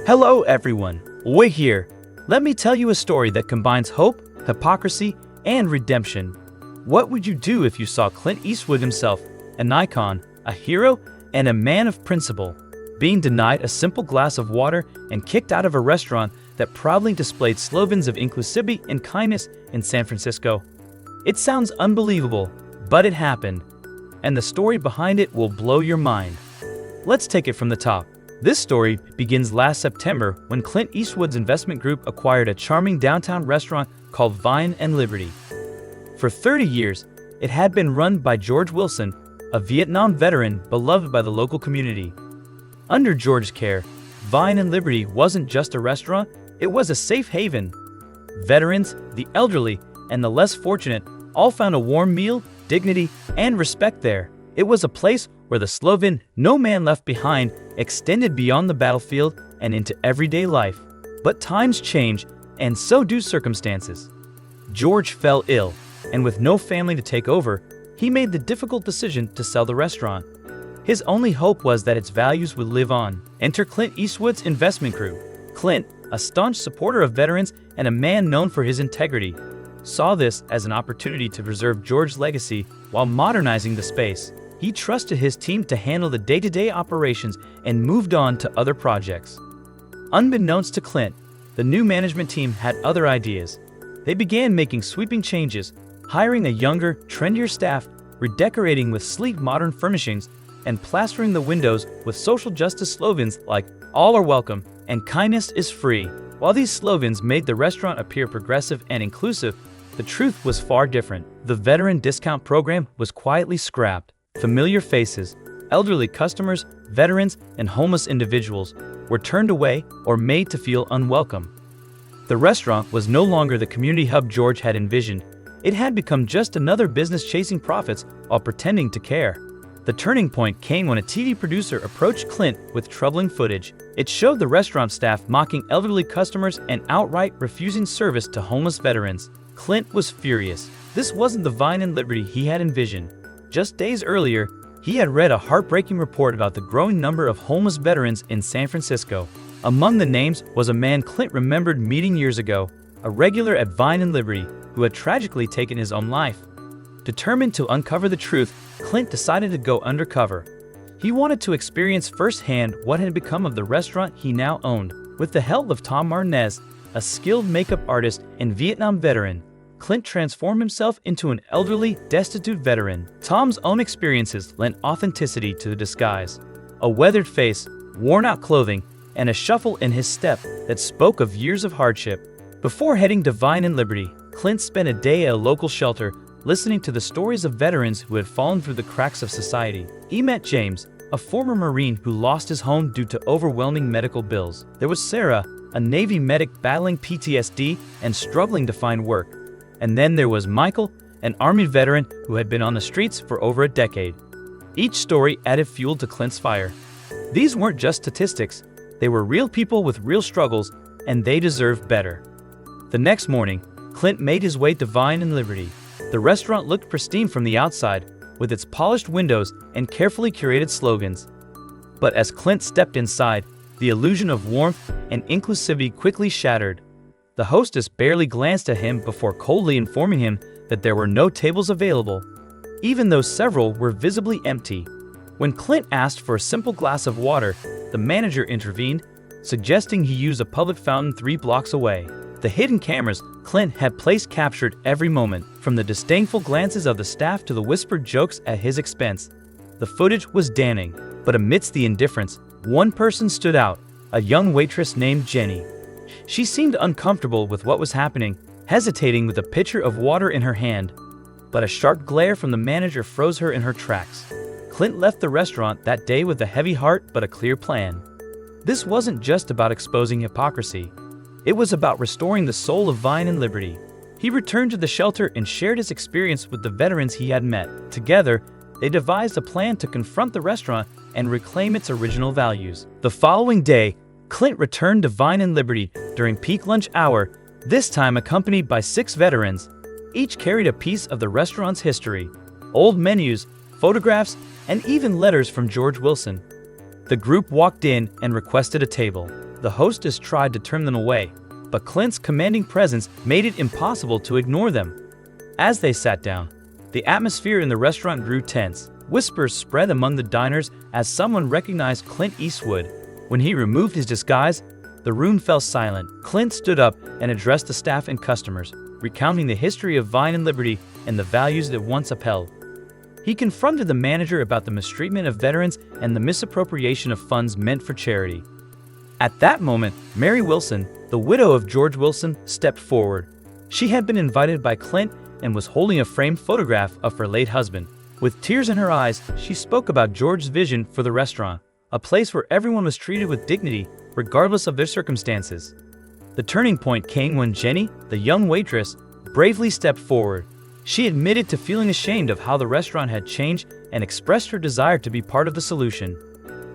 Hello everyone, we're here. Let me tell you a story that combines hope, hypocrisy, and redemption. What would you do if you saw Clint Eastwood himself, an icon, a hero, and a man of principle, being denied a simple glass of water and kicked out of a restaurant that proudly displayed slogans of inclusivity and kindness in San Francisco? It sounds unbelievable, but it happened, and the story behind it will blow your mind. Let's take it from the top. This story begins last September when Clint Eastwood's investment group acquired a charming downtown restaurant called Vine and Liberty. For 30 years, it had been run by George Wilson, a Vietnam veteran beloved by the local community. Under George's care, Vine and Liberty wasn't just a restaurant, it was a safe haven. Veterans, the elderly, and the less fortunate all found a warm meal, dignity, and respect there. It was a place where the slogan, "No man left behind," extended beyond the battlefield and into everyday life. But times change, and so do circumstances. George fell ill, and with no family to take over, he made the difficult decision to sell the restaurant. His only hope was that its values would live on. Enter Clint Eastwood's investment group. Clint, a staunch supporter of veterans and a man known for his integrity, saw this as an opportunity to preserve George's legacy while modernizing the space. He trusted his team to handle the day-to-day operations and moved on to other projects. Unbeknownst to Clint, the new management team had other ideas. They began making sweeping changes, hiring a younger, trendier staff, redecorating with sleek modern furnishings, and plastering the windows with social justice slogans like "All are welcome" and "Kindness is free." While these slogans made the restaurant appear progressive and inclusive, the truth was far different. The veteran discount program was quietly scrapped. Familiar faces, elderly customers, veterans, and homeless individuals were turned away or made to feel unwelcome. The restaurant was no longer the community hub George had envisioned. It had become just another business chasing profits while pretending to care. The turning point came when a TV producer approached Clint with troubling footage. It showed the restaurant staff mocking elderly customers and outright refusing service to homeless veterans. Clint was furious. This wasn't the Vine and Liberty he had envisioned. Just days earlier, he had read a heartbreaking report about the growing number of homeless veterans in San Francisco. Among the names was a man Clint remembered meeting years ago, a regular at Vine and Liberty who had tragically taken his own life. Determined to uncover the truth, Clint decided to go undercover. He wanted to experience firsthand what had become of the restaurant he now owned. With the help of Tom Marnez, a skilled makeup artist and Vietnam veteran, Clint transformed himself into an elderly, destitute veteran. Tom's own experiences lent authenticity to the disguise. A weathered face, worn-out clothing, and a shuffle in his step that spoke of years of hardship. Before heading to Vine and Liberty, Clint spent a day at a local shelter listening to the stories of veterans who had fallen through the cracks of society. He met James, a former Marine who lost his home due to overwhelming medical bills. There was Sarah, a Navy medic battling PTSD and struggling to find work. And then there was Michael, an Army veteran who had been on the streets for over a decade. Each story added fuel to Clint's fire. These weren't just statistics, they were real people with real struggles, and they deserved better. The next morning, Clint made his way to Vine and Liberty. The restaurant looked pristine from the outside, with its polished windows and carefully curated slogans. But as Clint stepped inside, the illusion of warmth and inclusivity quickly shattered. The hostess barely glanced at him before coldly informing him that there were no tables available, even though several were visibly empty. When Clint asked for a simple glass of water, the manager intervened, suggesting he use a public fountain 3 blocks away. The hidden cameras Clint had placed captured every moment, from the disdainful glances of the staff to the whispered jokes at his expense. The footage was damning, but amidst the indifference, one person stood out, a young waitress named Jenny. She seemed uncomfortable with what was happening, hesitating with a pitcher of water in her hand. But a sharp glare from the manager froze her in her tracks. Clint left the restaurant that day with a heavy heart but a clear plan. This wasn't just about exposing hypocrisy. It was about restoring the soul of Vine and Liberty. He returned to the shelter and shared his experience with the veterans he had met. Together, they devised a plan to confront the restaurant and reclaim its original values. The following day, Clint returned to Vine and Liberty during peak lunch hour, this time accompanied by 6 veterans. Each carried a piece of the restaurant's history, old menus, photographs, and even letters from George Wilson. The group walked in and requested a table. The hostess tried to turn them away, but Clint's commanding presence made it impossible to ignore them. As they sat down, the atmosphere in the restaurant grew tense. Whispers spread among the diners as someone recognized Clint Eastwood. When he removed his disguise, the room fell silent. Clint stood up and addressed the staff and customers, recounting the history of Vine and Liberty and the values it once upheld. He confronted the manager about the mistreatment of veterans and the misappropriation of funds meant for charity. At that moment, Mary Wilson, the widow of George Wilson, stepped forward. She had been invited by Clint and was holding a framed photograph of her late husband. With tears in her eyes, she spoke about George's vision for the restaurant, a place where everyone was treated with dignity, regardless of their circumstances. The turning point came when Jenny, the young waitress, bravely stepped forward. She admitted to feeling ashamed of how the restaurant had changed and expressed her desire to be part of the solution.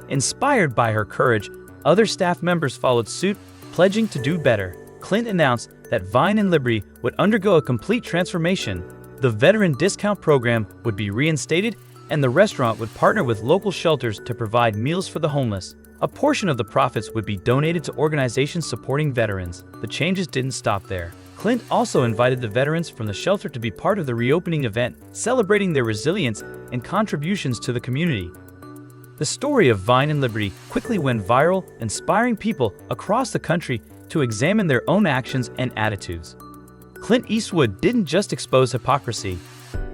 Inspired by her courage, other staff members followed suit, pledging to do better. Clint announced that Vine and Liberty would undergo a complete transformation. The veteran discount program would be reinstated, and the restaurant would partner with local shelters to provide meals for the homeless. A portion of the profits would be donated to organizations supporting veterans. The changes didn't stop there. Clint also invited the veterans from the shelter to be part of the reopening event, celebrating their resilience and contributions to the community. The story of Vine and Liberty quickly went viral, inspiring people across the country to examine their own actions and attitudes. Clint Eastwood didn't just expose hypocrisy.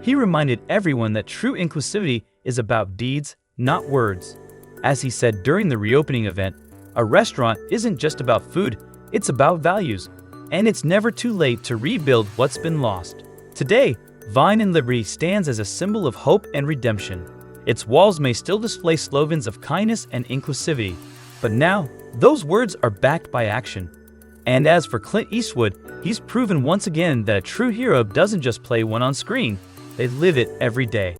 He reminded everyone that true inclusivity is about deeds, not words. As he said during the reopening event, a restaurant isn't just about food, it's about values. And it's never too late to rebuild what's been lost. Today, Vine and Liberty stands as a symbol of hope and redemption. Its walls may still display slogans of kindness and inclusivity, but now, those words are backed by action. And as for Clint Eastwood, he's proven once again that a true hero doesn't just play one on screen, they live it every day.